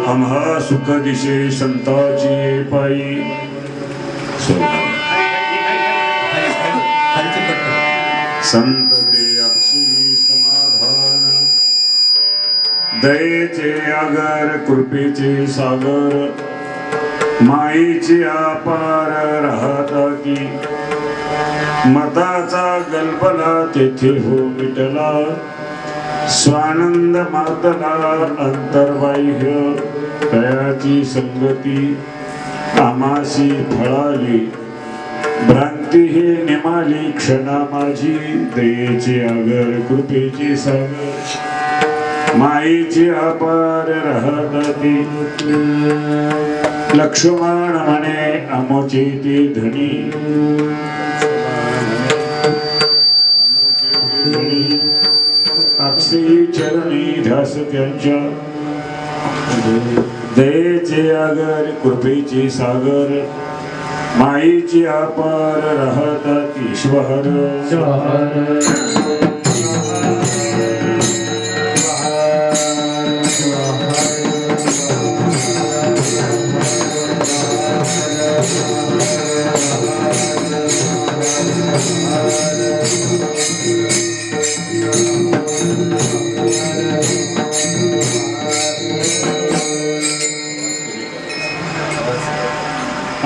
आम्हा सुख दिशे संताची पायी संत ते अक्षी समाधान दयेचे आगर कृपेचे सागर माईची अपार राहता की मताचा गल्पला तेथे हो मिटला स्वानंद मातला अंतर्बाह्य तयाची संगती आमासी फळाली भ्रांती ही निमाली क्षणा माझी दयेचे आगर कृपेचे सागर माईची अपार राहती लक्ष्मण म्हणे आमोचे ते धनी अक्षयी चरणी ध्यास त्यांच्या दयेचे आगर कृपेचे सागर माईची अपार राहतात ईश्वर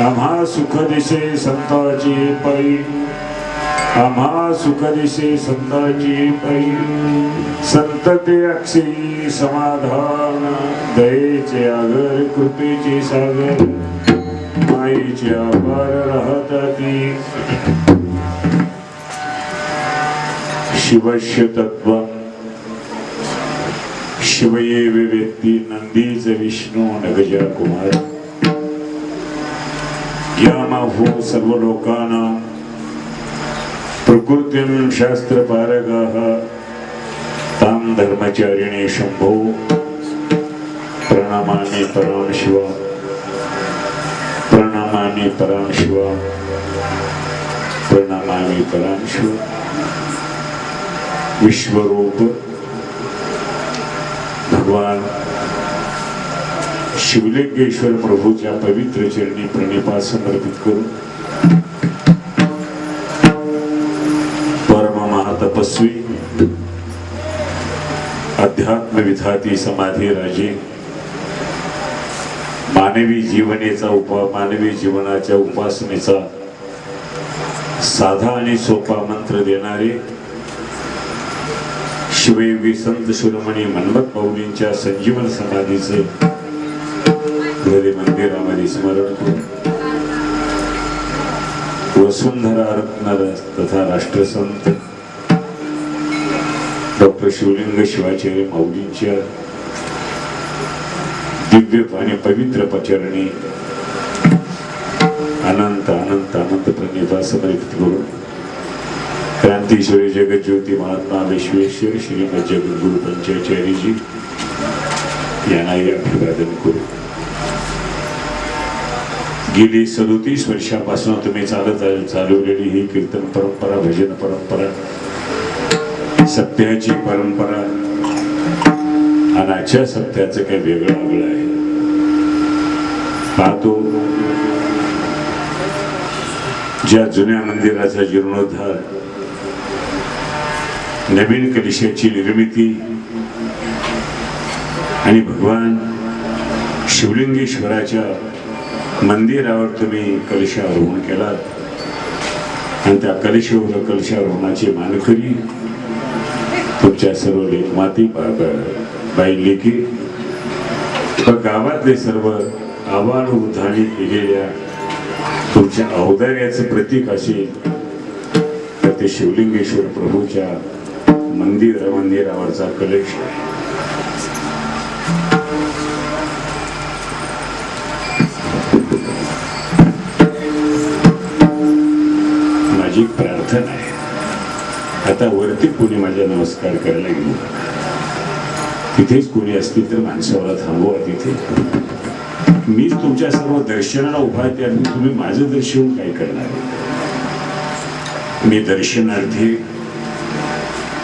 आम्हा सुख दिसे संताची पायी आम्हा सुख दिसे संताची पायी संत ते अक्षयी समाधान दयेचे आगर कृपेचे सागर माईचे अपार राहताती शिवस्य तत्व शिवये वेत्ती नंदीच विष्णू नगजा कुमार यामाहो सर्व लोकानां प्रकृतिं शास्त्र पारगाः तां धर्मचारिणे शंभो प्रणमामि परम शिवा प्रणमामि परम शिवा प्रणमामि परम शिवा विश्वरूप भगवान शिवलिंगेश्वर प्रभूच्या पवित्र चरणी प्रणिपात समर्पित करून परम महातपस्वी अध्यात्म विधाती समाधी राजे मानवी जीवनाच्या उपासनेचा साधा आणि सोपा मंत्र देणारे शिवयोगी संत शिरोमणी मन्मथ माऊलींच्या संजीवन समाधीचे हृदय मंदिरामध्ये स्मरण करून वसुंधरा रत्न तथा राष्ट्रसंत डॉक्टर शिवलिंग शिवाचार्य माऊलींच्या दिव्य आणि पवित्र पचरणी अनंत अनंत अनंत प्रणिपात समर्पित करून क्रांतीश्वरी जगज्योती महात्मा विश्वेश्वर श्रीमद जगद्गुरु पंचाचार्यजी यांना अभिवादन करू. गेली 37 वर्षापासून तुम्ही चालवलेली ही कीर्तन परंपरा, भजन परंपरा, सत्याची परंपरा आणि आजच्या सत्याचं काही वेगळं आगळं आहे. पाहतो ज्या जुन्या मंदिराचा जीर्णोद्धार, नवीन कलशाची निर्मिती आणि भगवान शिवलिंगेश्वराच्या मंदिरावर तुम्ही कलशारोहण केलात आणि त्या कलशारोहणाची मानकरी तुमच्या सर्व लेखमाती बाई लेकी गावातले सर्व आव्हान उद्धानी केलेल्या तुमच्या औदार्याचं प्रतीक असेल तर ते शिवलिंगेश्वर प्रभूच्या मंदिरावरचा कलश आहे. माझी प्रार्थना आहे, आता वरती कोणी माझ्या नमस्कार करायला घेऊ नका. तिथेच कोणी असतील तर माणसाला थांबवा. तिथे मीच तुमच्या सर्व दर्शनाला उभा आहे, त्यामुळे तुम्ही माझं दर्शन काय करणार? मी दर्शनार्थी,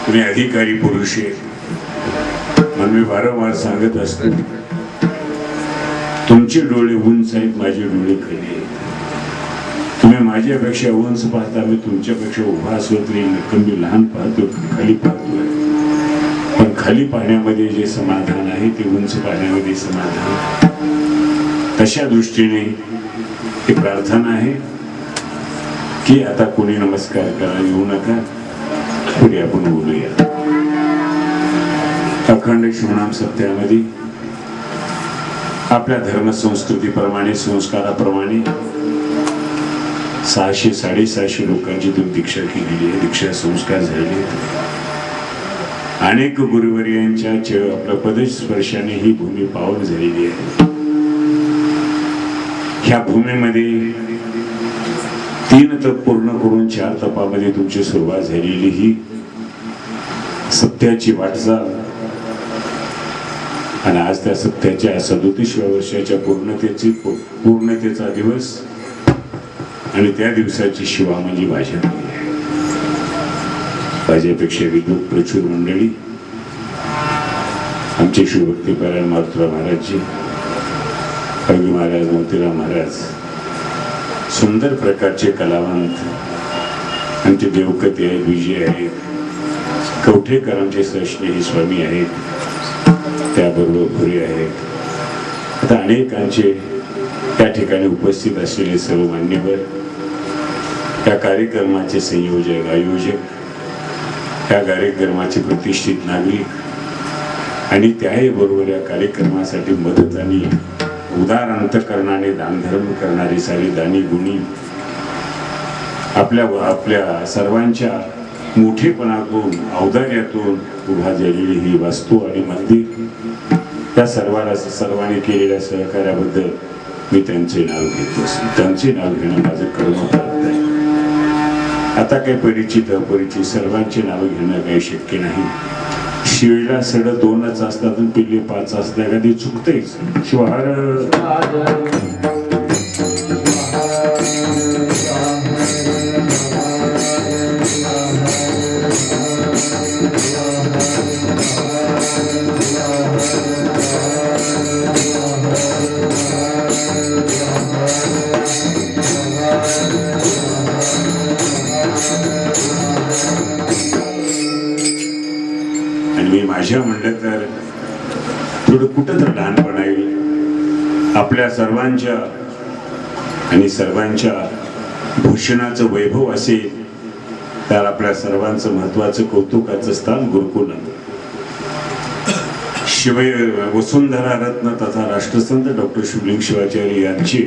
तुम्ही अधिकारी पुरुष आहे. म्हणून मी वारंवार सांगत असतो, तुमचे डोळे उंच आहेत, माझे डोळे खाली आहेत. तुम्ही माझ्यापेक्षा उंच पाहता, मी तुमच्यापेक्षा उभा असलो तरी मी लहान पाहतो, खाली पाहतोय. पण खाली पाहण्यामध्ये जे समाधान आहे ते उंच पाहण्यामध्ये समाधान. तशा दृष्टीने ही प्रार्थना आहे की आता कोणी नमस्कार करायला येऊ नका, पुढे आपण बोलूया. अखंड शिवनाम सत्यामध्ये आपल्या धर्मसंस्कृतीप्रमाणे, संस्काराप्रमाणे 600-650 लोकांची तुम्ही दीक्षा केलेली आहे, दीक्षा संस्कार झाले. अनेक गुरुवर्यांच्या आपल्या पदस्पर्शाने ही भूमी पावन झालेली आहे. ह्या भूमीमध्ये 3 तप पूर्ण करून 4 तपामध्ये तुमची सुरुवात झालेली ही सत्याची वाटचाल, आणि आज त्या सत्याच्या 37व्या वर्षाच्या पूर्णतेचा दिवस, आणि त्या दिवसाची शिवा म्हणजे भाजप. माझ्यापेक्षा विद्वत प्रचूर मंडळी, आमचे शिवभक्तीपरायण मारुतीराव महाराजजी, कवी महाराज, मोतीराव महाराज, सुंदर प्रकारचे कलावंत, आमचे देवकते आहेत, विजय आहेत, कवठेकर आमचे सस्नेही स्वामी आहेत, त्याबरोबर भुरे आहेत. आता अनेकांचे त्या ठिकाणी उपस्थित असलेले सर्व मान्यवर, त्या कार्यक्रमाचे संयोजक, आयोजक, त्या कार्यक्रमाचे प्रतिष्ठित नागरिक, आणि त्याही बरोबर या कार्यक्रमासाठी मदत आणि उदार अंतकरणाने दानधर्म करणारी सारी दानी गुणी, आपल्या सर्वांच्या मोठेपणातून, औदार्यातून उभा झालेली ही वास्तू आणि मंदिर, त्या सर्वांनी केलेल्या सहकार्याबद्दल मी त्यांचे नाव घेतो. त्यांचे नाव घेणं माझं कर्म करत आहे. आता काही परिचित अपरिचित सर्वांचे नाव घेणं काही शक्य नाही. शिवीला सड 2च असतात, पिल्ले 5 असल्या कधी चुकतेच. शिवार मी माझ्या म्हणलं तर थोडं कुठं तर लहानपण आहे. आपल्या सर्वांच्या आणि सर्वांच्या भूषणाचं वैभव असेल तर आपल्या सर्वांचं महत्वाचं कौतुकाचं स्थान गुरुकुलम. वसुंधरा रत्न तथा राष्ट्रसंत डॉक्टर शिवलिंग शिवाचार्य यांचे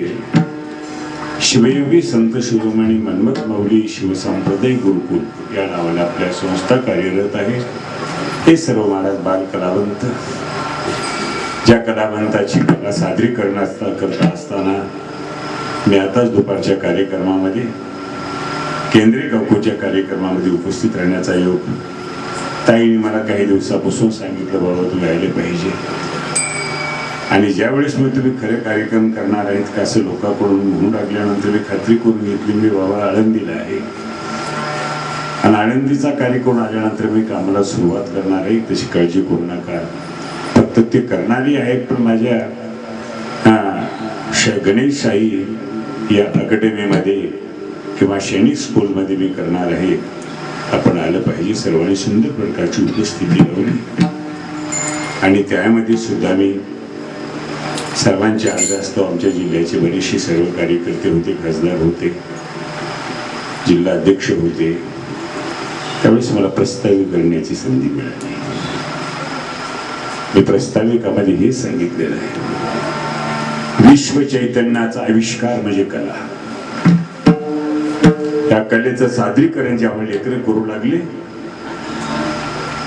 शिवयोगी संत शिरोमणी मन्मथ माऊली शिवसंप्रदाय गुरुकुल या नावाने आपल्या संस्था कार्यरत आहे. हे सर्व महाराज बाल कलावंत, ज्या कलावंताची कला सादरीकरण करता असताना मी आताच दुपारच्या कार्यक्रमामध्ये, केंद्रीय गावकोच्या कार्यक्रमामध्ये उपस्थित राहण्याचा योग ताईने मला काही दिवसापासून सांगितलं, बाबा तुम्ही आले पाहिजे. आणि ज्यावेळेस मी तुम्ही खरे कार्यक्रम करणार आहेत का असं लोकांकडून म्हणून लागल्यानंतर मी खात्री करून घेतली, मी बाबा आळंदीला आहे आणि आळंदीचा कार्यक्रम आल्यानंतर मी कामाला सुरुवात करणार आहे, तशी काळजी करू नका. फक्त ते करणारी आहेत, पण माझ्या गणेश शाही या अकॅडमीमध्ये किंवा सैनिक स्कूलमध्ये मी करणार आहे. आपण आलं पाहिजे. सर्वांनी सुंदर प्रकारची उपस्थिती लावली आणि त्यामध्ये सुद्धा मी सर्वांचे अर्ज असतो. आमच्या जिल्ह्याचे बरेचसे सर्व कार्यकर्ते होते, खासदार होते, जिल्हा अध्यक्ष होते. त्यावेळेस मला प्रस्तावित करण्याची संधी मिळाली. मी प्रस्ताविकामध्ये हे सांगितलेलं आहे, विश्व चैतन्याचा आविष्कार म्हणजे कला. त्या कलेचं सादरीकरण जेव्हा लेकरं करू लागले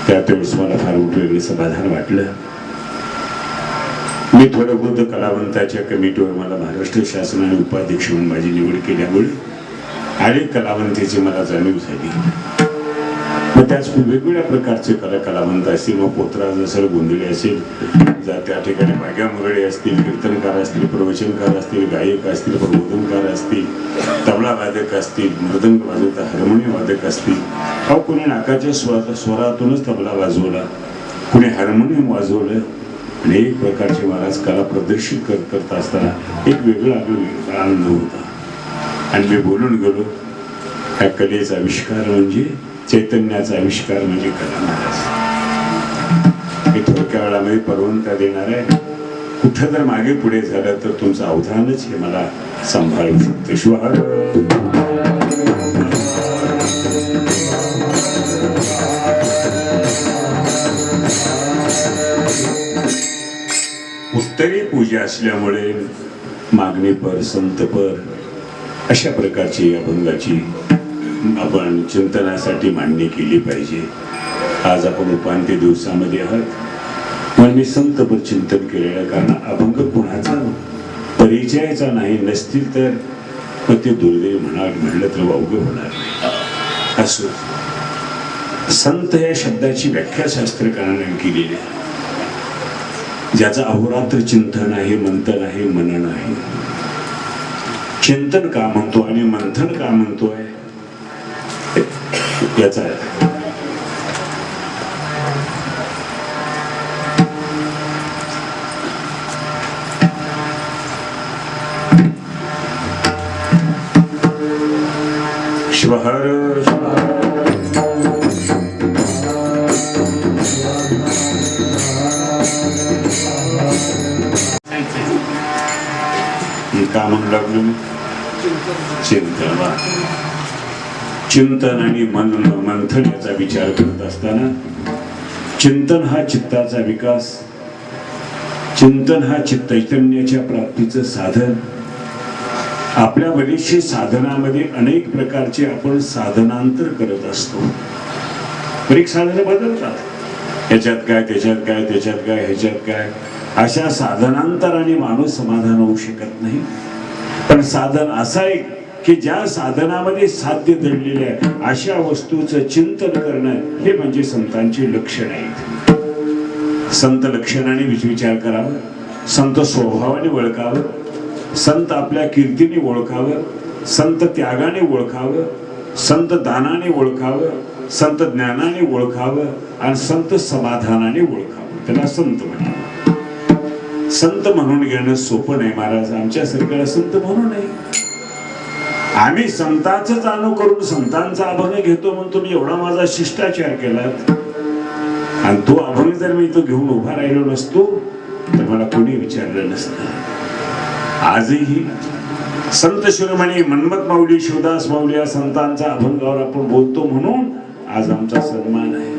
त्यावेळेस मला फार वेगळं समाधान वाटलं. मी थोडं बुद्ध कलावंताच्या कमिटीवर मला महाराष्ट्र शासनाने उपाध्यक्ष म्हणून माझी निवड केल्यामुळे अनेक कलावंतीची मला जाणीव झाली. मग त्याच वेगवेगळ्या प्रकारचे कलावंत असतील, मग पोतराज असेल, गोंधळे असेल, त्या ठिकाणी माग्या मुरळे असतील, कीर्तनकार असतील, प्रवचनकार असतील, गायक असतील, प्रबोधनकार असतील, तबला वादक असतील, मृदंग वाजवता हार्मोनियम वादक असतील, अहो कोणी नाकाच्या स्वरातूनच तबला वाजवला, कोणी हार्मोनियम वाजवलं. अनेक प्रकारचे महाराज कला प्रदर्शित करत असताना एक वेगळा आनंद होता. आणि मी बोलून गेलो, ह्या कलेचा आविष्कार म्हणजे चैतन्याचा आविष्कार म्हणजे कला महाराज. मी थोडक्या वेळामध्ये परवंता देणार आहे. कुठं जर मागे पुढे झालं तर तुमचं अवधानच हे मला सांभाळू शकते. शिवाय उत्तरी पूजा असल्यामुळे मागणीपर, संतपर अशा प्रकारची अभंगाची आपण चिंतनासाठी मांडणी केली पाहिजे. आज आपण उपांत्य दिवसामध्ये आहात म्हणून मी संतपर चिंतन केलेलं आहे. कारण अभंग कुणाचा परिचयाचा नाही, नसतील तर मग ते दुर्दैव म्हणलं तर वावगं होणार नाही. असो, संत या शब्दाची व्याख्या शास्त्रकारांनी केलेली आहे, ज्याचं अहोरात्र चिंतन आहे, मंथन आहे, मनन आहे. चिंतन का म्हणतो आणि मंथन का म्हणतोय याचा शिवहर का म्हणू लागलो मी? चिंतन. चिंतन आणि मंथन याचा विचार करत असताना चिंतन हा चित्ताचा विकास, चिंतन हा चैतन्याच्या प्राप्तीचं साधन. आपल्या बरीचशी साधनामध्ये अनेक प्रकारचे आपण साधनांतर करत असतो. बरीच साधनं बदलतात, ह्याच्यात काय, त्याच्यात काय, त्याच्यात काय, ह्याच्यात काय, अशा साधनांतराने माणूस समाधान होऊ शकत नाही. पण साधन असं आहे की ज्या साधनामध्ये साध्य दडलेल्या अशा वस्तूचं चिंतन करणं हे म्हणजे संतांचे लक्षण आहे. संत लक्षणाने विचार करावा, संत स्वभावाने ओळखावं, संत आपल्या कीर्तीने ओळखावं, संत त्यागाने ओळखावं, संत दानाने ओळखावं, संत ज्ञानाने ओळखावं आणि संत समाधानाने ओळखावं. त्याला संत म्हणावं. संत म्हणून घेणं सोपं नाही महाराज. आमच्या सरकारला संत म्हणून नाही, आम्ही संतांच अनुकरून संतांचा अभंग घेतो म्हणून तुम्ही एवढा माझा शिष्टाचार केलात आणि तो अभंग जर मी इथं घेऊन उभा राहिलो नसतो तर मला कोणी विचारलं नसतं. आजही संत शिरोमणी मन्मथ माऊली, शिवदास माऊली या संतांचा अभंगावर आपण बोलतो म्हणून आज आमचा सन्मान आहे.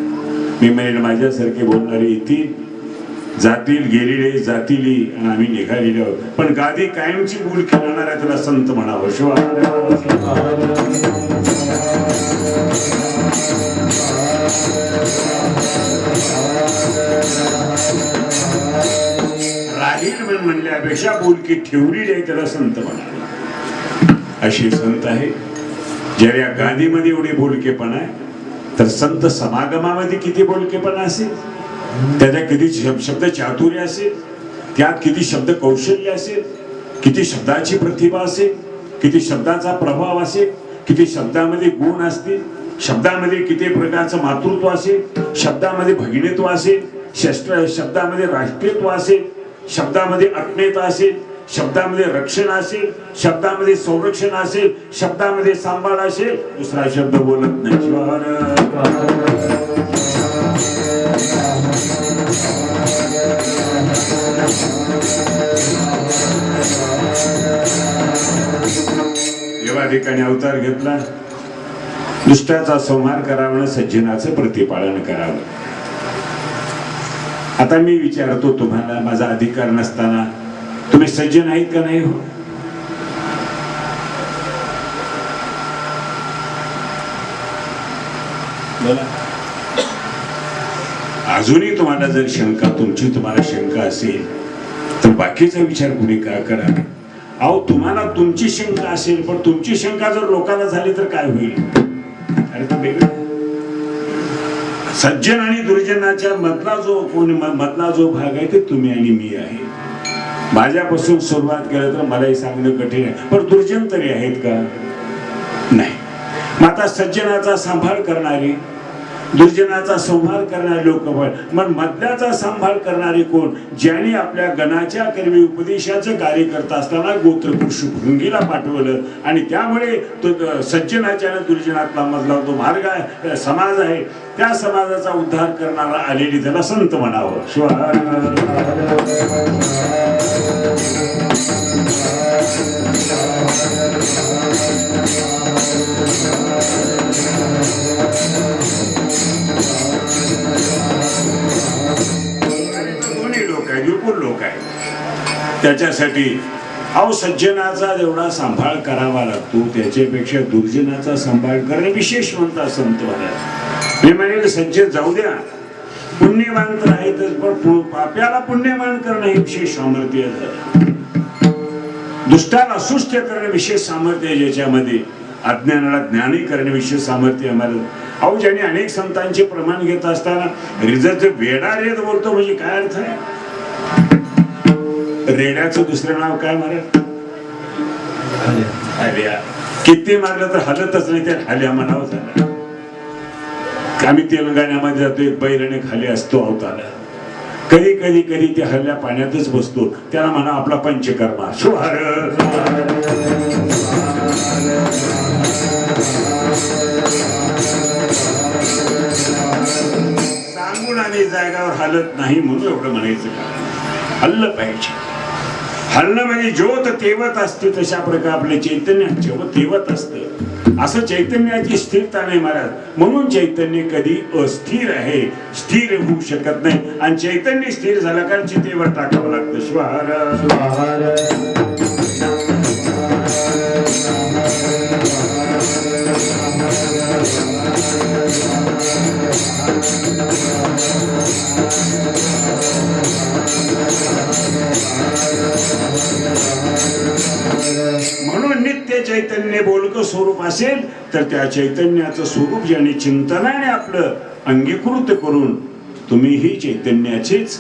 मी म्हणेन माझ्यासारखे बोलणारे येतील, जातील, गेलेले जातील आणि आम्ही निघालेले आहोत, पण गादी कायमची गुल खेळणार आहे, त्याला संत म्हणावं. राहील म्हणल्यापेक्षा बोलकी ठेवलेली आहे त्याला संत म्हणावं. असे संत आहे जर या गादीमध्ये एवढे बोलकेपणा आहे तर संत समागमामध्ये किती बोलकेपणा असेल, त्याच्या किती शब्द चातुर्य असेल, त्यात किती शब्द कौशल्य असेल, किती शब्दाची प्रतिभा असेल, किती शब्दाचा प्रभाव असेल, किती शब्दामध्ये गुण असतील, शब्दामध्ये किती प्रकारचं मातृत्व असेल, शब्दामध्ये भगिनीत्व असेल, शब्दामध्ये राष्ट्रीयत्व असेल, शब्दामध्ये अज्ञता असेल, शब्दामध्ये रक्षण असेल, शब्दामध्ये संरक्षण असेल, शब्दामध्ये सांभाळ असेल, दुसरा शब्द बोलत नाही. जेव्हा ठिकाणी अवतार घेतला, दुष्टाचा संहार करावा, सज्जनाचं प्रतिपालन करावं. आता मी विचारतो तुम्हाला, माझा अधिकार नसताना तुम्ही सज्जन आहेत का नाही? हो, बोला. अजूनही तुम्हाला जर तुम्हाला शंका असेल तर बाकीचा विचार कुणी का करा. अहो, तुम्हाला तुमची शंका असेल, पण तुमची शंका जर लोकांना झाली तर काय होईल? अरे ते वेगळं. सज्जन आणि दुर्जनाच्या मधला जो भाग आहे ते तुम्ही आणि मी आहे. माझ्यापासून सुरुवात केलं तर मलाही सांगणं कठीण आहे, पण दुर्जन तरी आहेत का? नाही. मग आता सज्जनाचा सांभाळ करणारे, दुर्जनाचा संहार करणारे लोक, मग मधल्याचा सांभाळ करणारे कोण? ज्यांनी आपल्या गणाच्या कर्मी उपदेशाचं कार्य करत असताना गोत्रपुरुष भृंगीला पाठवलं, आणि त्यामुळे तो सज्जनाच्या आणि दुर्जनातला मधला तो मार्ग आहे, समाज आहे, त्या समाजाचा उद्धार करणारा आलेली त्याला संत म्हणावं. दोन्ही लोक आहे, विपुल लोक आहे. त्याच्यासाठी अहो, सज्जनाचा जेवढा सांभाळ करावा लागतो त्याच्यापेक्षा दुर्जनाचा सांभाळ करणे विशेष म्हणतात संत महाराज. मी म्हणेल सज्जन जाऊ द्या, पुण्यवान तर आहेतच, पण पाप्याला पुण्यवान करणं हे विशेष सामर्थ्य आहे. दुष्टाला सुष्ट करणे विशेष सामर्थ्य आहे, ज्याच्यामध्ये अज्ञानाला ज्ञानी करणे विशेष सामर्थ्य आहे. अहो, ज्याने अनेक संतांचे प्रमाण घेत असताना रिझल्ट वेडा रेड बोलतो म्हणजे काय अर्थ आहे? रेड्याचं दुसरं नाव काय मारत? हल्या. किती मारलं तर हलतच नाही, त्या हल्या म्हणावं झालं. आम्ही तेलंगणामध्ये जातो, एक बैलाने खाली असतो अवताला, कधी कधी कधी त्या हल्ल्या पाण्यातच बसतो, त्याला म्हणा आपला पंचकर्मा. सांगून आम्ही जागावर हलत नाही म्हणून एवढं म्हणायचं का? हल्लं पाहिजे. हल्लं म्हणजे ज्योत तेवत असते, तशा प्रकारे आपले चैतन्य जेव्हा तेवत असतं, असं चैतन्याची स्थिरता नाही महाराज. म्हणून चैतन्य कधी अस्थिर आहे, स्थिर होऊ शकत नाही. आणि चैतन्य स्थिर झालं कारण चितेवर टाकावं लागतं. म्हणून नित्य चैतन्य बोलकं स्वरूप असेल तर त्या चैतन्याचं स्वरूप ज्याने चिंतनाने आपलं अंगीकृत करून, तुम्हीही चैतन्याचेच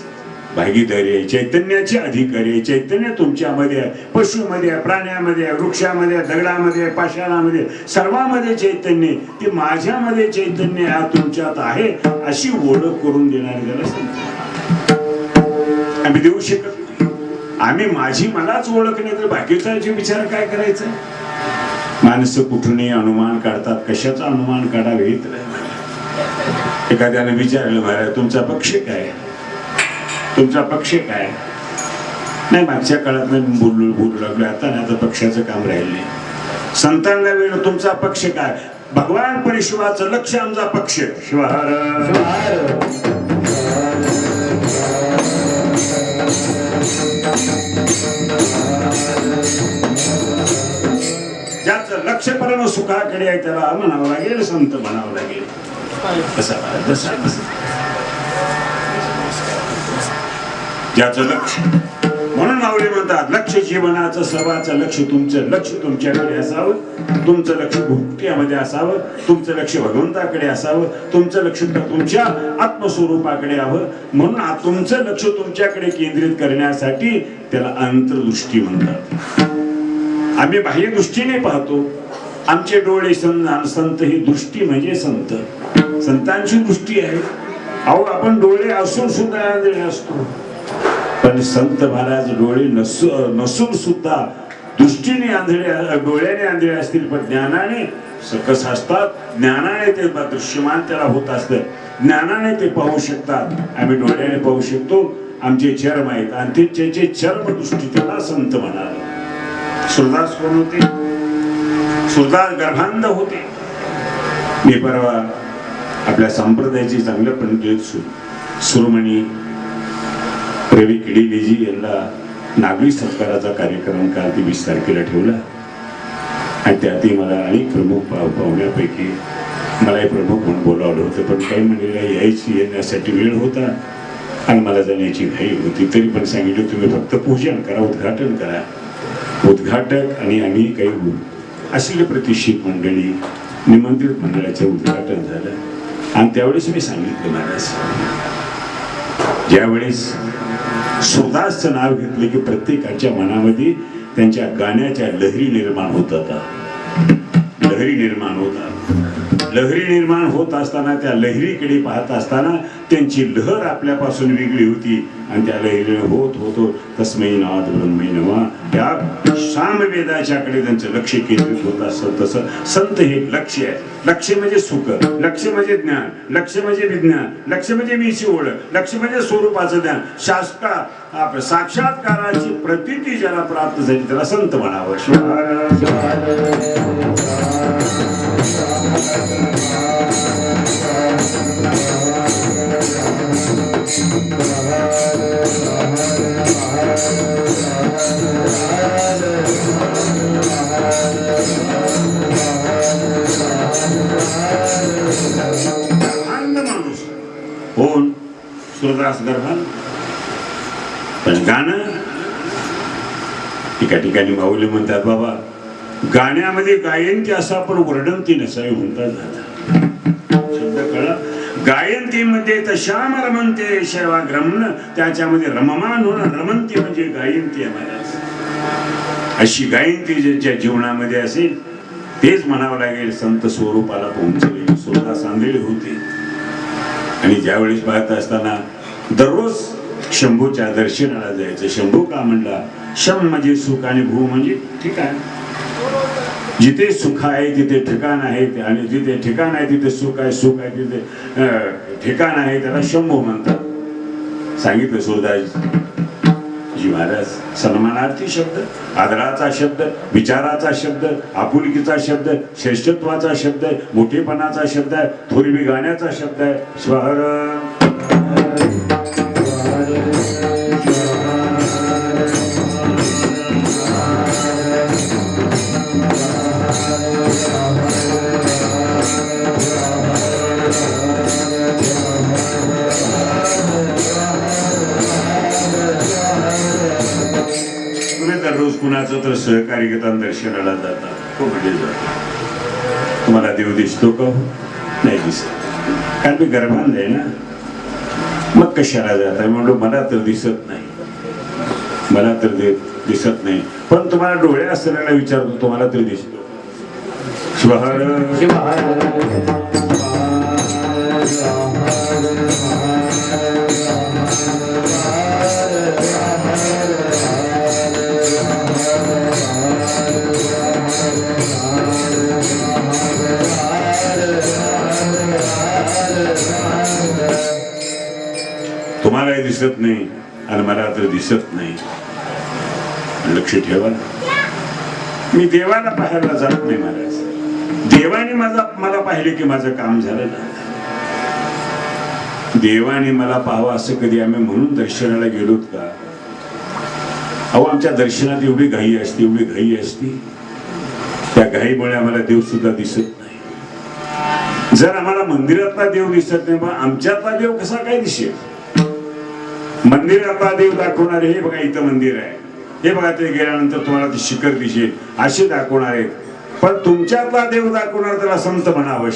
भागीदारी आहे, चैतन्याचे अधिकारी आहे. चैतन्य तुमच्यामध्ये आहे, पशुमध्ये आहे, प्राण्यामध्ये आहे, वृक्षामध्ये आहे, दगडामध्ये आहे, पाषाणामध्ये, सर्वांमध्ये चैतन्य. ते माझ्यामध्ये चैतन्य हा तुमच्यात आहे अशी ओळख करून देणारे त्याला सांगतो. आम्ही देऊ शकत नाही. आम्ही माझी मलाच ओळख नाही तर बाकीचा विचार काय करायचा? माणसं कुठूनही अनुमान काढतात. कशाचा अनुमान काढावे? एखाद्याने विचारलं, महाराज तुमचा पक्ष काय? तुमचा पक्ष काय? नाही, मागच्या काळात नाही बोलू लागलो, आता नाही, आता पक्षाचं काम राहिलं नाही. संतांना वेळ तुमचा पक्ष काय? भगवान परिशिवाचं लक्ष आमचा पक्ष. शिवहार. ज्याचं लक्ष परम सुखाकडे आहे त्याला म्हणावं लागेल संत, म्हणावं लागेल. ज्याचं लक्ष, म्हणून माऊली म्हणतात लक्ष जीवनाचं सर्वाचं लक्ष तुमचं लक्ष तुमच्याकडे असावं, तुमचं लक्ष भुक्त्यामध्ये असावं, तुमचं लक्ष भगवंताकडे असावं, तुमचं लक्ष तुमच्या आत्मस्वरूपाकडे यावं. म्हणून तुमचं लक्ष तुमच्याकडे केंद्रित करण्यासाठी त्याला अंतर्दृष्टी म्हणतात. आम्ही बाह्य दृष्टीने पाहतो, आमचे डोळे संत ही दृष्टी म्हणजे संत, संतांची दृष्टी आहे. अहो, आपण डोळे असून सुद्धा असतो, पण संत महाराज डोळे नसून सुद्धा दृष्टीने आंधळे, डोळ्याने आंधळे असतील पण ज्ञानाने सकस असतात. ज्ञानाने ते दृश्यमान त्याला होत असतं. ज्ञानाने ते पाहू शकतात. आम्ही डोळ्याने पाहू शकतो, आमचे चर्म आहेत आणि त्याचे चर्म दृष्टी त्याला संत म्हणाले. सुरदास कोण होते? सुरदास गर्भांध होते. मी परवा आपल्या संप्रदायाची चांगल्या पंडित सुरमणी रवी किडीलेजी यांना नागरी सत्काराचा कार्यक्रम काल 20 तारखेला ठेवला आणि त्यातही मला अनेक प्रमुख पाहुण्यापैकी मलाही प्रमुख म्हणून बोलावलं होतं. पण काही म्हणलेला येण्यासाठी वेळ होता आणि मला जाण्याची घाई होती. तरी पण सांगितलं तुम्ही फक्त पूजन करा, उद्घाटन करा. उद्घाटक आणि आम्ही काही असलेले प्रतिष्ठित मंडळी निमंत्रित मंडळाचे उद्घाटन झालं आणि त्यावेळेस मी सांगितलं महाराज, ज्यावेळेस सुरदासचं नाव घेतलं की प्रत्येकाच्या मनामध्ये त्यांच्या गाण्याच्या लहरी निर्माण होतात. लहरी निर्माण होतात. लहरी निर्माण होत असताना त्या लहरीकडे पाहत असताना त्यांची लहर आपल्यापासून वेगळी होती आणि त्या लहरीने होत होतो तस्मै नाद ब्रह्मै नमः या सामवेदाच्याकडे त्यांचं लक्ष केंद्रित होत असतं. तसं संत हे लक्ष्य आहे. लक्ष्य म्हणजे सुख, लक्ष्य म्हणजे ज्ञान, लक्ष्य म्हणजे विज्ञान, लक्ष्य म्हणजे मीची ओळख, लक्ष्य म्हणजे स्वरूपाचं ज्ञान. शास्त्र साक्षात्काराची प्रतीती ज्याला प्राप्त झाली त्याला संत म्हणावं. माणूस कोण? सुरदास गर्भान. पण गाणं एका ठिकाणी माऊली म्हणतात, बाबा गाण्यामध्ये गायनती असं आपण वर्णनती नसावी म्हणतात. शब्द कळा. गायनतीमध्ये तर श्याम रमनते शैवाग रमण, त्याच्यामध्ये रममान होणं, रमनती म्हणजे गायनती आहे महाराज. अशी गायनती ज्यांच्या जीवनामध्ये असेल तेच म्हणावं लागेल संत स्वरूपाला पोहोचले. सुरदास आंधळे होते आणि ज्यावेळेस पाहत असताना दररोज शंभूच्या दर्शनाला जायचं. शंभू का म्हणला? शम म्हणजे सुख आणि भू म्हणजे ठिकाण. जिथे सुख आहे तिथे ठिकाण आहे आणि जिथे ठिकाण आहे तिथे सुख आहे, सुख आहे तिथे ठिकाण आहे, त्याला शंभू म्हणतात. सांगितलं सुरदास जी महाराज. सन्मानार्थी शब्द, आदराचा शब्द, विचाराचा शब्द, आपुलकीचा शब्द, श्रेष्ठत्वाचा शब्द, मोठेपणाचा शब्द आहे, थोरवी गाण्याचा शब्द आहे. स्वर दररोज कुणाचं तर सहकारी घेता दर्शनाला जाता, कुठे जाता. तुम्हाला देव दिसतो का? नाही दिसत, कारण मी गर्भांध आहे ना. मग कशाला जाता? म्हणलो मला तर दिसत नाही, मला तर दिसत नाही. पण तुम्हाला डोळे असलेला विचारतो, तुम्हाला तर दिसतो. तुम्हालाही दिसत नाही आणि मला तर दिसत नाही. लक्ष ठेवा, मी देवाला पाहायला जात नाही महाराज. देवाने मला पाहिले की माझं काम झालं ना. देवाने मला पाहावं असं कधी आम्ही म्हणून दर्शनाला गेलोत का? अहो, आमच्या दर्शनात एवढी घाई असते, एवढी घाई असते. त्या घाईमुळे आम्हाला देव सुद्धा दिसत नाही. जर आम्हाला मंदिरातला देव दिसत नाही, मग आमच्यातला देव कसा काय दिसेल? मंदिरातला देव दाखवणारे, हे बघा इथं मंदिर आहे, हे बघा ते गेल्यानंतर तुम्हाला ते शिखर दिसेल, असे दाखवणार आहेत. पण तुमच्यातला देव दाखवणार त्याला संत म्हणावं.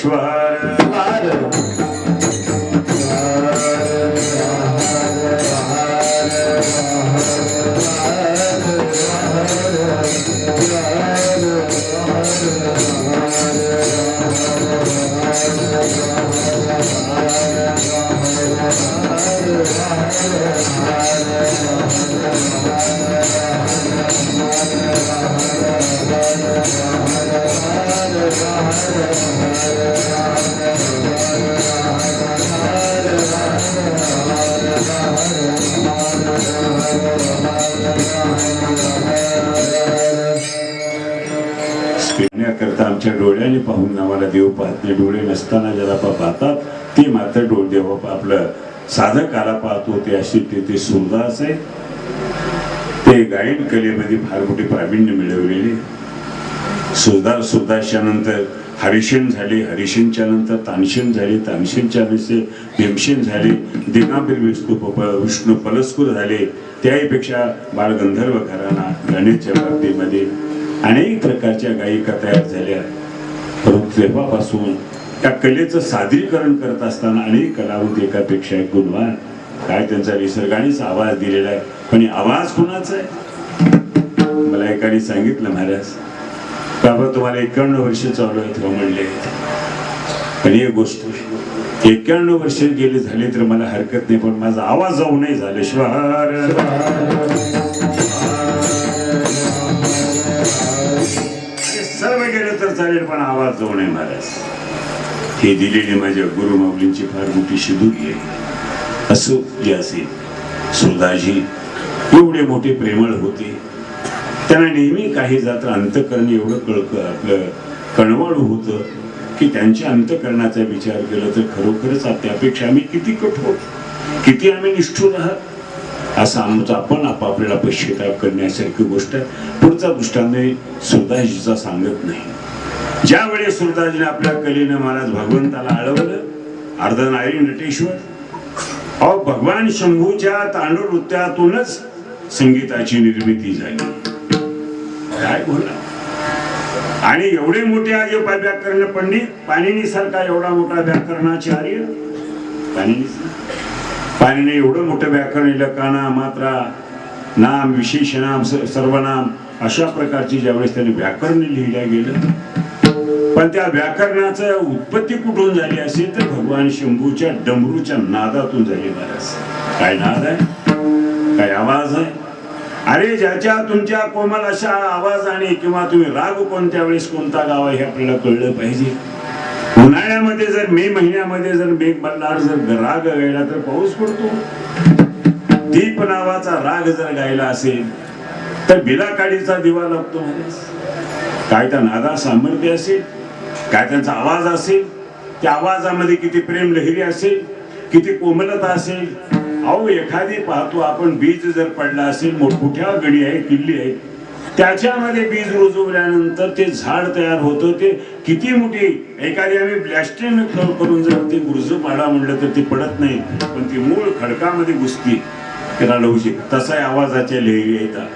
करता आमच्या डोळ्याने पाहून आम्हाला देव पाहत नाही. डोळे नसताना ज्याला पाहतात ते मात्र देव आपलं साधकाला पाहतो. ते अशी ते सुरदास आहे. ते गायन कलेमध्ये फार मोठे प्रावीण्य मिळवलेले. सुरदासच्या नंतर हरिशन झाले. हरिशनच्या नंतर तानसेन झाले. तानसेनच्या नंतर भीमसेन झाले. दिगंबर विष्णू पलस्कुर झाले. त्याहीपेक्षा बाळ गंधर्व घराणा गणेशच्या बाबतीमध्ये अनेक प्रकारच्या गायिका तयार झाल्या. परंतु तेव्हापासून त्या कलेचं सादरीकरण करत असताना अनेक कलावंत एकापेक्षा एक गुणवान. काय त्यांचा निसर्गानेच आवाज दिलेला आहे. पण आवाज कुणाचा आहे? मला एकाने सांगितलं, महाराज बाबा तुम्हाला 51 वर्ष चालू आहेत म्हणले. पण ही गोष्ट 91 वर्ष गेले झाले तर मला हरकत नाही, पण माझा आवाज जाऊ नाही झाल्याशिवाय सर्व गेलं तर चालेल, पण आवाज जाऊ नये महाराज. हे दिलेली माझ्या गुरु माऊलींची फार मोठी शिदुरी आहे. असो जे असेल, सुरदासजी एवढे मोठे प्रेमळ होते. त्यांना नेहमी काही जात अंतकरण एवढं आपलं कणवाळू होतं की त्यांच्या अंतकरणाचा विचार केला तर खरोखरच त्यापेक्षा आम्ही किती कठोर, किती आम्ही निष्ठुर आहात असं आमचं आपण आपल्याला पश्चाताप करण्यासारखी गोष्ट आहे. पुढचा दृष्टांत सुरदासजीचा सांगत नाही. ज्या वेळेस सुरदासजीने आपल्या कलेने महाराज भगवंताला अडवलं, अर्धनारी नटेश्वर, अहो भगवान शंभूच्या तांडव नृत्यातूनच संगीताची निर्मिती झाली. काय बोला. आणि एवढे मोठे आज व्याकरण पंडित, पाणिनी सारखा एवढा मोठा व्याकरणाचार्य, पाणिनी एवढं मोठं व्याकरण, इलकाना, मात्रा, नाम, विशेषनाम, सर्वनाम अशा प्रकारची ज्यावेळेस त्याने व्याकरण लिहिल्या गेलं. पण त्या व्याकरणाचं उत्पत्ती कुठून झाली असेल तर भगवान शंभूच्या डमरूच्या नादातून झाली. महाराज काय नाद आहे, काय आवाज आहे. अरे ज्याच्या तुमच्या कोमल अशा आवाजाने किंवा तुम्ही राग कोणत्या वेळेस कोणता गाव आहे हे आपल्याला कळलं पाहिजे. उन्हाळ्यामध्ये जर मे महिन्यामध्ये जर मेघ मल्हार जर राग गायला तर पाऊस पडतो. दीप नावाचा राग जर गायला असेल तर बिलाकाडीचा दिवा लागतो. काय त्या नादा सामर्थ्य असेल, काय त्यांचा आवाज असेल, त्या आवाजामध्ये किती प्रेम लहरी असेल, किती कोमलता असेल. अहो एखादी पाहतो आपण बीज जर पडला असेल, मोठमोठ्या गडी आहे, किल्ली आहे, त्याच्यामध्ये बीज रुजवल्यानंतर ते झाड तयार होतं. ते किती मोठी एखादी आम्ही ब्लॅस्टिन करून जर ते गुरुज पाडा म्हणलं तर ती पडत नाही, पण ती मूळ खडकामध्ये घुसती. त्याला लवचिक तसा आवाजाच्या लहरी येतात,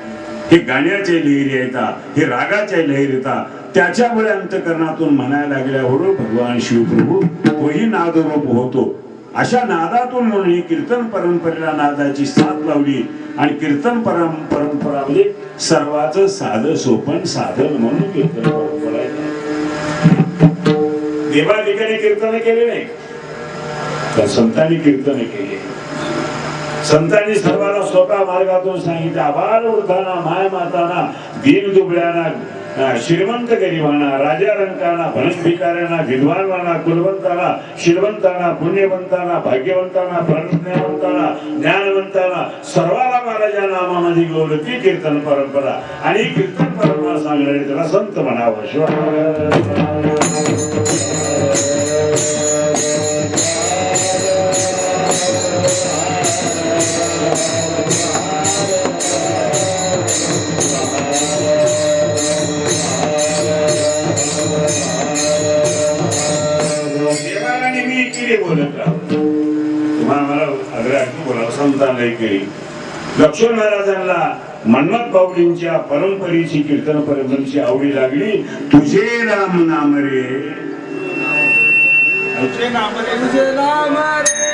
हे गाण्याच्या लहरी येतात, हे रागाच्या लहरी येतात. त्याच्यामुळे अंतकरणातून म्हणायला लागल्यावर भगवान शिवप्रभू तोही नादरूप होतो. अशा नादातून म्हणून ही कीर्तन परंपरेला नादाची साथ लावली. आणि कीर्तन परंपरा म्हणजे सर्वांचं साधं सोपन साधन म्हणून कीर्तन परंपरा आहे. देवाधिकाने कीर्तन केले नाही, तर संतांनी कीर्तन केले. संतांनी सर्वांना स्वतः मार्गातून सांगितले. आभार वृद्धांना, माय मातांना, दीन दुबळ्यांना, श्रीमंत गरिबांना, राजा रंकांना, भनक भिकाऱ्यांना, विद्वानांना, कुलवंतांना, शिलवंतांना, पुण्यवंतांना, भाग्यवंतांना, प्रज्ञावंतांना, ज्ञानवंतांना सर्वांना महाराजा नामामध्ये गौरव ती कीर्तन परंपरा. आणि कीर्तन परंपरा सांगणारे त्याला संत म्हणावं. बोलत राहू तुम्हाला मला आग्रह बोलावं. संतांना केली लक्ष्मण महाराजांना मन्मथ बावडींच्या परंपरेची कीर्तन परंपरेची आवडी लागली. तुझे राम नाम रे, तुझे नाम रे, तुझे नाम रे,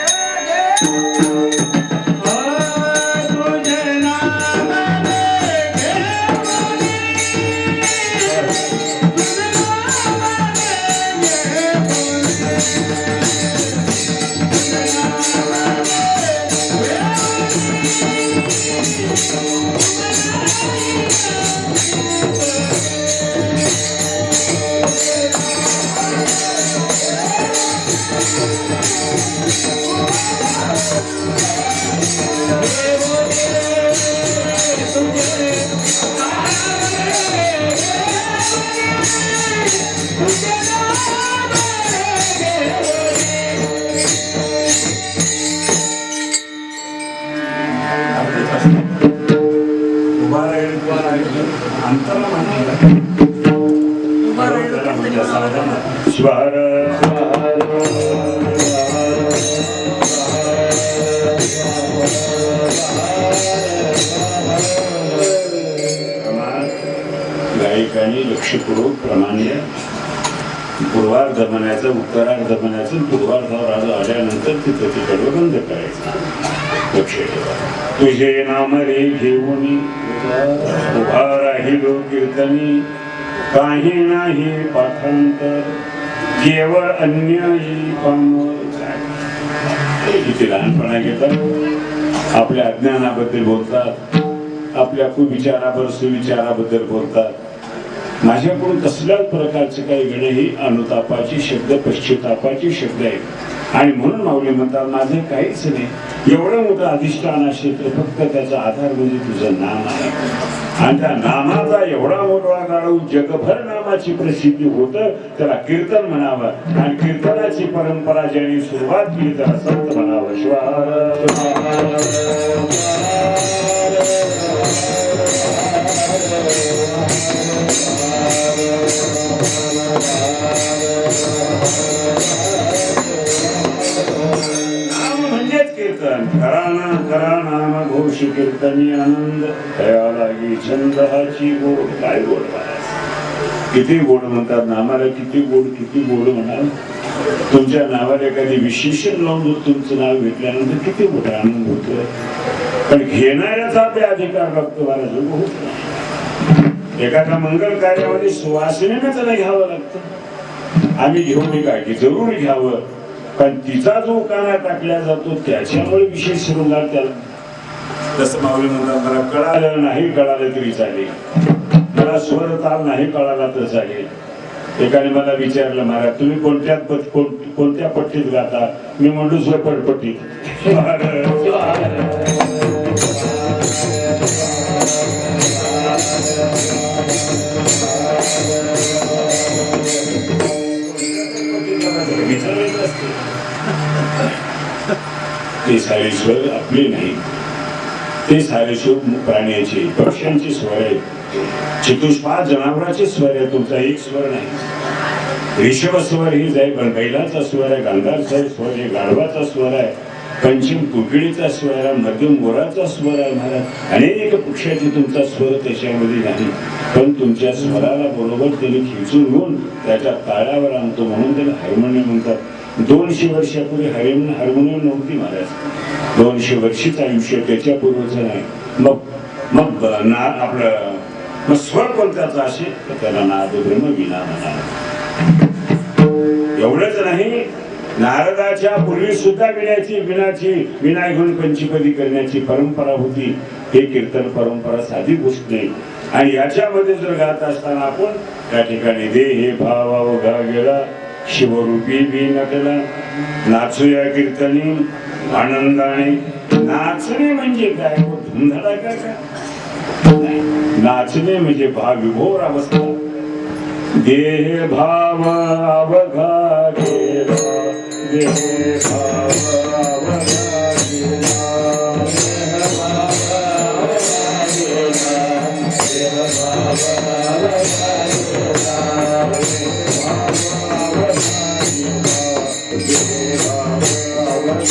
गायकांनी लक्षपूर्वक प्रमाणे पूर्वार्ध म्हणायचं, उत्तरार्ध म्हणायचं, पूर्वार्धावर आल्यानंतर तिथं तिकडं बंद करायचं. लक्ष ठेवा. तुझे नाम रे घेऊन उभा राहिलो कीर्तनी, काही नाही पाठांतर केवळ अन्य किती लहानपणा घेतात, आपल्या अज्ञानाबद्दल बोलतात, आपल्या कुविचारावर सुविचाराबद्दल बोलतात. माझ्याकडून कसल्याच प्रकारचे काही घेणे ही अनुतापाची शब्द, पश्चातापाची शब्द आहेत. आणि म्हणून माऊली म्हणतात माझे काहीच नाही, एवढं मोठं अधिष्ठान असेल तर फक्त त्याचा आधार म्हणजे तुझं नाम आहे. आणि त्या नामाचा एवढा मोठा गाळू जगभर नामाची प्रसिद्धी होतं, त्याला कीर्तन म्हणावं. आणि कीर्तनाची परंपरा ज्यांनी सुरुवात केली त्याला संत म्हणावं. नाम म्हणजेच कीर्तन. करा नाम घोष कीर्तनी आनंद, तया लागी छंदाची गोड. काय गोड किती गोड म्हणतात नामाला, किती गोड म्हणाल. तुमच्या नावाला एखादी विशेषण लावून तुमचं नाव घेतल्यानंतर किती मोठा आनंद होतो. पण घेणाऱ्याचा ते अधिकार लागतो. मला जो होत नाही. एखाद्या मंगल कार्यामध्ये सुवासिनीने त्याला घ्यावं लागतं. आम्ही घेऊन काय की जरूर घ्यावं, पण तिचा जो काना टाकला जातो त्याच्यामुळे विशेष शृंगार त्याला. तसं माऊली म्हणतात मला कळालं नाही कळालं तरी चालेल, मला स्वर ताल नाही कळाला तर चालेल. एकाने मला विचारलं महाराज तुम्ही कोणत्या पट्टीत गाता? मी म्हणलो स्वपटपट्टीत. ते सारे स्वर आपले नाही, ते सारे स्वर प्राण्याचे, पक्ष्यांचे स्वर आहेत, चतुष्पाद जनावरांचे स्वर आहे. तुमचा एक स्वर नाही. ऋषभ स्वर ही जाय बैलाचा स्वर आहे, गांधारचा स्वर आहे, गाढवाचा स्वर आहे, पंचम कुकडीचा स्वर आहे, मध्यम मोराचा स्वर आहे. महाराज अनेक पक्षाचे तुमचा स्वर त्याच्यामध्ये नाही, पण तुमच्या स्वराला बरोबर त्याने खिचून घेऊन त्याच्या ताळ्यावर आणतो, म्हणून त्याला हार्मोनियम म्हणतात. 200 वर्षापूर्वी हार्मोनियम नव्हती महाराज. 200 वर्षीच आयुष्य, त्याच्या पूर्वचं नाही. मग आपलं स्वर कोणत्याचा असेल तर त्याला नाद ब्रह्म विना म्हणा. एवढंच नाही, नारदाच्या पूर्वी सुद्धा विना घेऊन पंचपदी करण्याची परंपरा होती. हे कीर्तन परंपरा साधी गोष्ट नाही. आणि याच्यामध्ये जर गात असताना आपण त्या ठिकाणी दे हे भाव अवघा गेला शिवरूपी बी नटला, नाचूया कीर्तनी आनंदाने. नाचणे म्हणजे काय? धुमधडाका का? नाचणे म्हणजे भावविभोर अवस्था. देह भाव अवघा गेला, देह भाव अवघा गेला, देह भाव अवघा गेला, देह भाव अवघा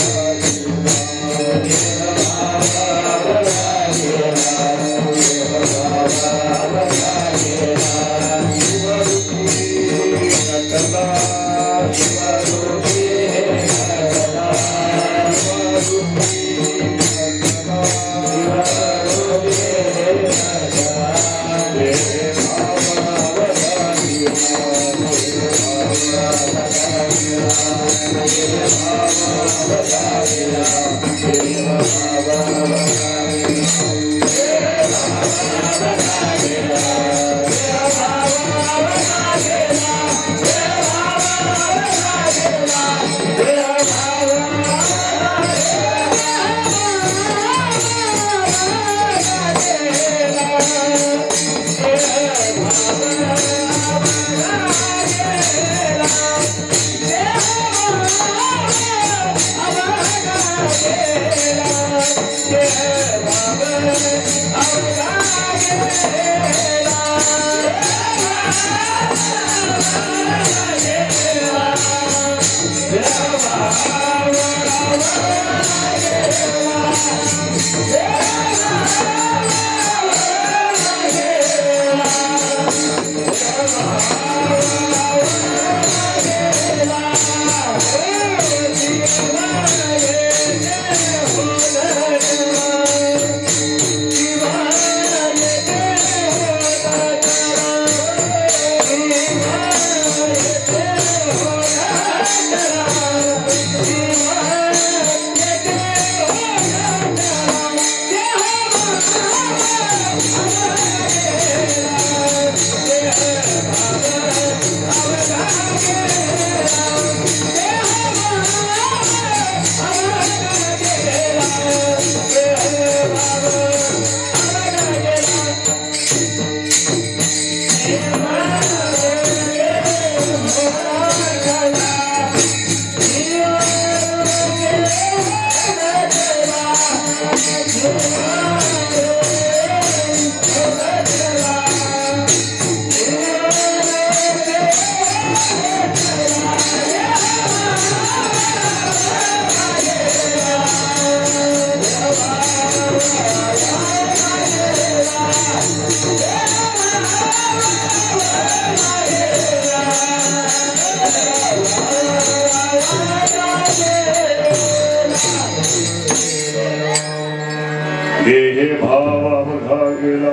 देहे भाव अवघा गेला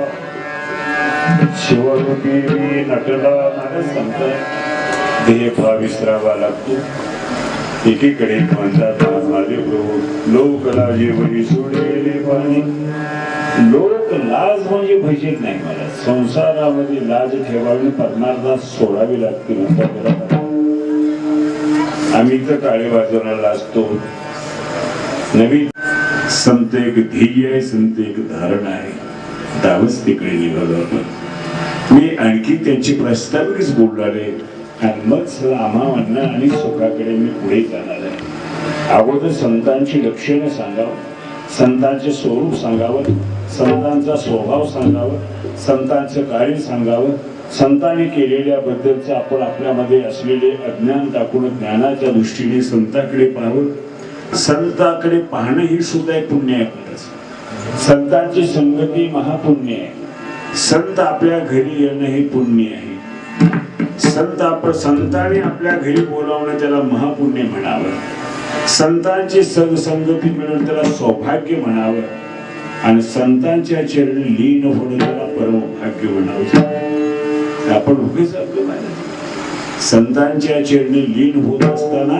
शिवरूपी मी नटला मला सांगतात देह भाव विसरावा लागतो. एकीकडे म्हणतात माझे प्रभू लोक लाजे वरी सोडेले पाणी. लोक लाज म्हणजे भजीत नाही. मला संसारामध्ये लाज ठेवावी परमार्था सोडावी लागते म्हणतात. आम्ही तर काळे बाजूला लाजतो. नवीन संत एक ध्येय आहे, संत एक धारण आहे. दावच तिकडे निघालो आपण. मी आणखी त्यांची प्रस्ताविकच बोलणार आहे आणि मग आम्हाला आणि सुखाकडे मी पुढे जाणार आहे. अगोदर संतांची लक्षणं सांगावं, संतांचे स्वरूप सांगावं, संतांचा स्वभाव सांगावं, संतांचं कार्य सांगावं, संतांनी केलेल्या बद्दलचं आपण आपल्यामध्ये असलेले अज्ञान टाकून ज्ञानाच्या दृष्टीने संताकडे पाहावं. संताकडे पाहणं ही सुद्धा एक पुण्य आहे. संतांची संगती महापुण्य आहे. संत आपल्या घरी येणं हे पुण्य आहे. संतांनी आपल्या घरी बोलावणं त्याला महापुण्य म्हणावं. संतांची संगती मिळून त्याला सौभाग्य म्हणावं आणि संतांच्या चरणी लीन होणं त्याला परमभाग्य म्हणावं. आपण उभेच आपलं संतांच्या चरणी लीन होत असताना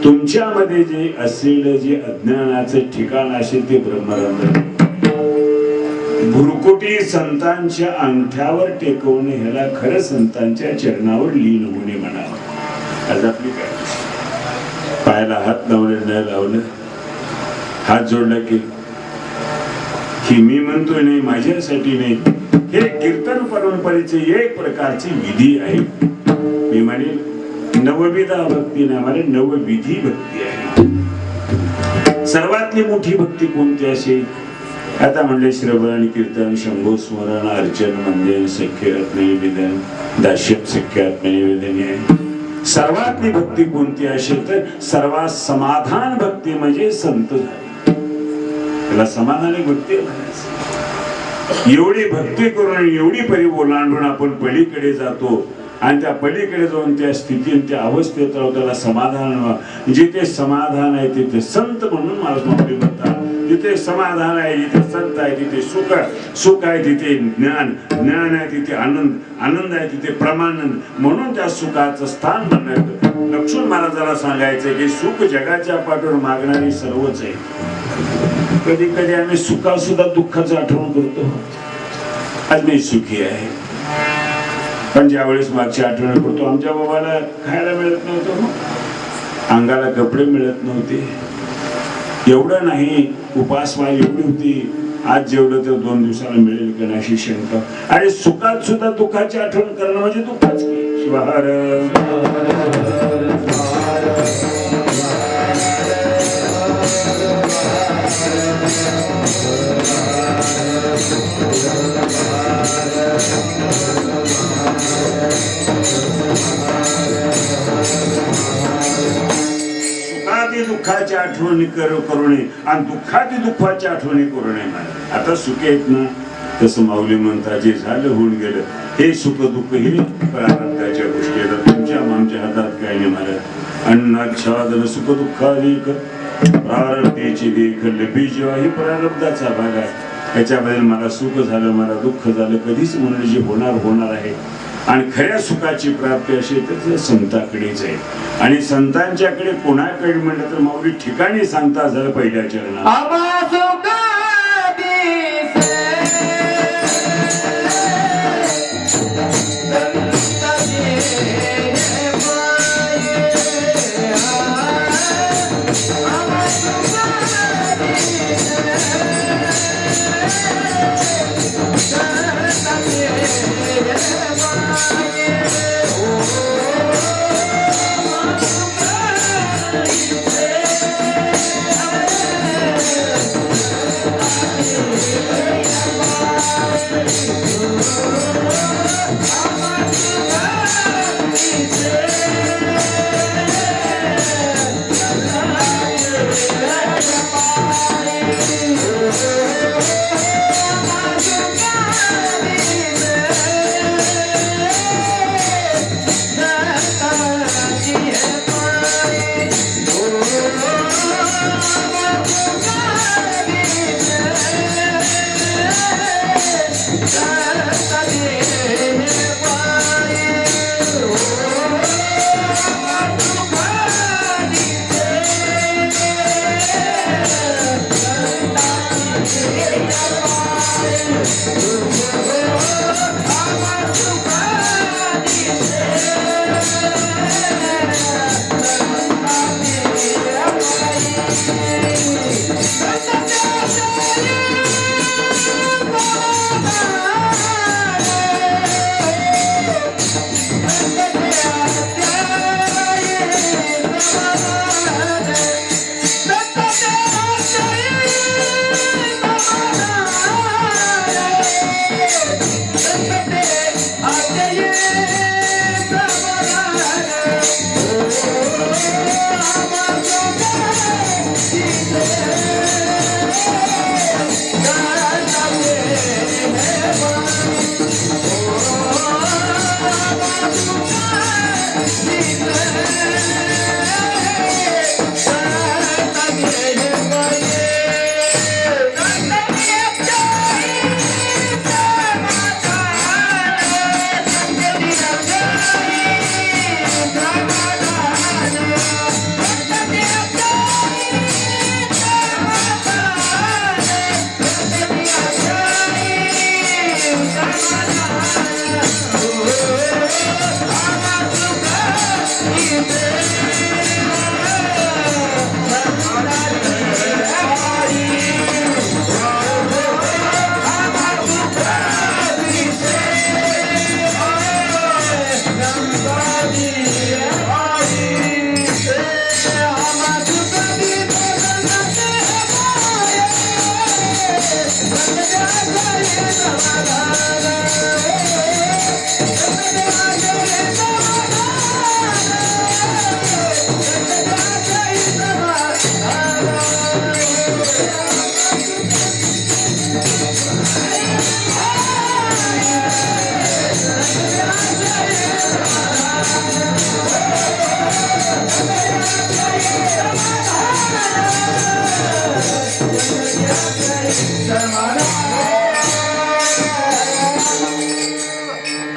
तुमच्यामध्ये जे असलेलं जे अज्ञानाचं ठिकाण असेल ते ब्रह्मरंध्र भुरकुटी संतांच्या अंगठ्यावर टेकवणे ह्याला खरं संतांच्या चरणावर लीन होणे म्हणावं. आज आपली काय पायाला हात लावलं न लावलं, हात जोडला की मी म्हणतोय नाही माझ्यासाठी नाही. हे कीर्तन परंपरेचे एक प्रकारची विधी आहे. मी म्हणेल नवविधा भक्ती नाही, मला नवविधी भक्ती आहे. सर्वातली मोठी भक्ती कोणती असेल? आता म्हणले श्रवण कीर्तन शंभो स्मरण अर्चन मंजन सख्य आत्मनिवेदन दास्यम सख्य आत्मनिवेदन आहे. सर्वातली भक्ती कोणती असेल तर सर्वात समाधान भक्ती म्हणजे संत झाले. त्याला समाधानी भक्ती म्हणायचं. एवढी भक्ती करून एवढी परी ओलांडून आपण पलीकडे जातो आणि त्या पलीकडे जाऊन त्या स्थितीत त्या अवस्थेत राहू त्याला समाधान. जिथे समाधान आहे तिथे संत म्हणून मला म्हणतात. जिथे समाधान आहे जिथे संत आहे तिथे सुख आहे तिथे ज्ञान आहे तिथे आनंद आहे तिथे प्रमानंद. म्हणून त्या सुखाचं स्थान म्हणण्यात लक्ष्मण महाराजाला सांगायचं की सुख जगाच्या पाठीवर मागणारी सर्वच आहे. कधी कधी आम्ही सुखा सुद्धा दुःखाचं आठवण करतो. आज मी सुखी आहे पण ज्यावेळेस मागची आठवण करतो आमच्या बाबाला खायला मिळत नव्हतं, अंगाला कपडे मिळत नव्हते. एवढं नाही उपासमार एवढी होती. आज जेवढं तर 2 दिवसाला मिळेल का अशी शंका. आणि सुखात सुद्धा दुःखाची आठवण करणं म्हणजे दुःखाच की शिवहार सुखाची आठवणी करू नये आणि दुःखाची दुःखाची आठवणी करू नये महाराज. आता सुखे आहेत ना, तसं माऊली म्हणतात जे झालं होऊन गेलं, हे सुख दुःख हे प्रारब्धाच्या गोष्टी आहेत, तुमच्या आमच्या हातात काय नाही महाराज. अन्नाच्छादन सुख दुःखाधिक प्रारब्धेची देख लपी जेव्हा ही प्रारब्धाचा भाग आहे. त्याच्यामध्ये मला सुख झालं मला दुःख झालं कधीच म्हणून जे होणार आहे. आणि खऱ्या सुखाची प्राप्ती अशी तर संताकडेच आहे. आणि संतांच्याकडे कोणाकडे म्हणलं तर माऊली ठिकाणी सांगता झालं पहिल्या चरणात.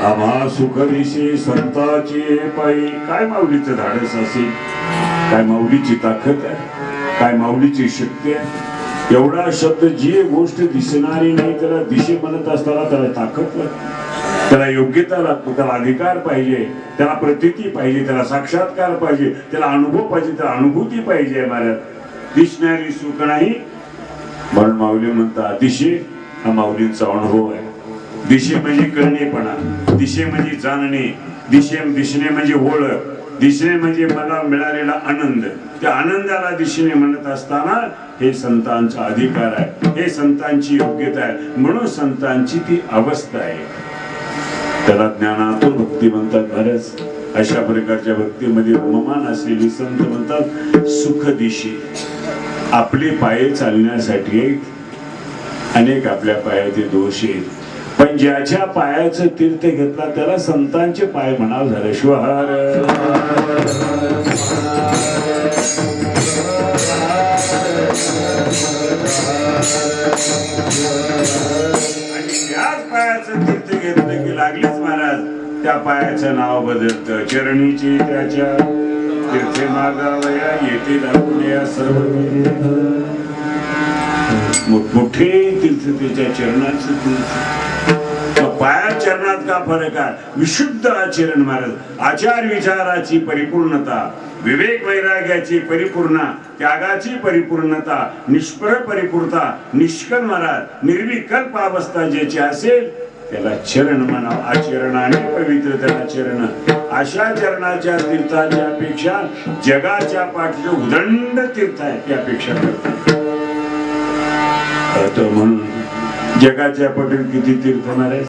आम्हा सुख दिशे संताची पायी. काय माऊलीचं धाडस असेल, काय माऊलीची ताकद आहे, काय माऊलीची शक्ती आहे. एवढा शब्द जी गोष्ट दिसणारी नाही त्याला दिशे म्हणत असताना त्याला ताकद लागते, त्याला योग्यता लागतो, त्याला अधिकार पाहिजे, त्याला प्रतीती पाहिजे, त्याला साक्षात्कार पाहिजे, त्याला अनुभव पाहिजे, त्याला अनुभूती पाहिजे. महाराज दिसणारी सुख नाही म्हणून माऊली म्हणतात दिशे हा माऊलींचा अनुभव आहे. दिशे म्हणजे कळणेपणा, दिशे म्हणजे जाणणे, दिसणे म्हणजे ओळख, दिसणे म्हणजे मला मिळालेला आनंद. त्या आनंदाला दिशेने म्हणत असताना हे संतांचा अधिकार आहे, हे संतांची योग्यता आहे, म्हणून संतांची ती अवस्था आहे. त्याला ज्ञानातून भक्ती म्हणतात. महाराज अशा प्रकारच्या भक्तीमध्ये रममान असलेली संत म्हणतात सुख दिशी आपले पाये चालण्यासाठी अनेक आपल्या पायाचे दोष आहेत, पण ज्याच्या पायाचं तीर्थ घेतला त्याला संतांचे पाय म्हणावं झालं शिवार. आणि त्याच पायाचं तीर्थ घेतलं की लागलीच महाराज त्या पायाचं नाव बदलतं. चरणीची त्याच्या तीर्थे मागावया येथे दाखवल्या सर्व मोठे तीर्थ त्याच्या चरणाचं तीर्थ. पाया चरणात का फरक आहे? विशुद्ध आचरण महाराज, आचार विचाराची परिपूर्णता, विवेक वैराग्याची परिपूर्णा, त्यागाची परिपूर्णता, निष्फळ परिपूर्णता, निष्कल महाराज निर्विकल्प अवस्था ज्याची असेल त्याला चरण म्हणावं. आचरणाने पवित्र त्याला चरण. अशा चरणाच्या तीर्थाच्या पेक्षा जगाच्या पाठीचे उदंड तीर्थ आहे त्यापेक्षा करतात. म्हणून जगाच्या पटीत किती तीर्थ महाराज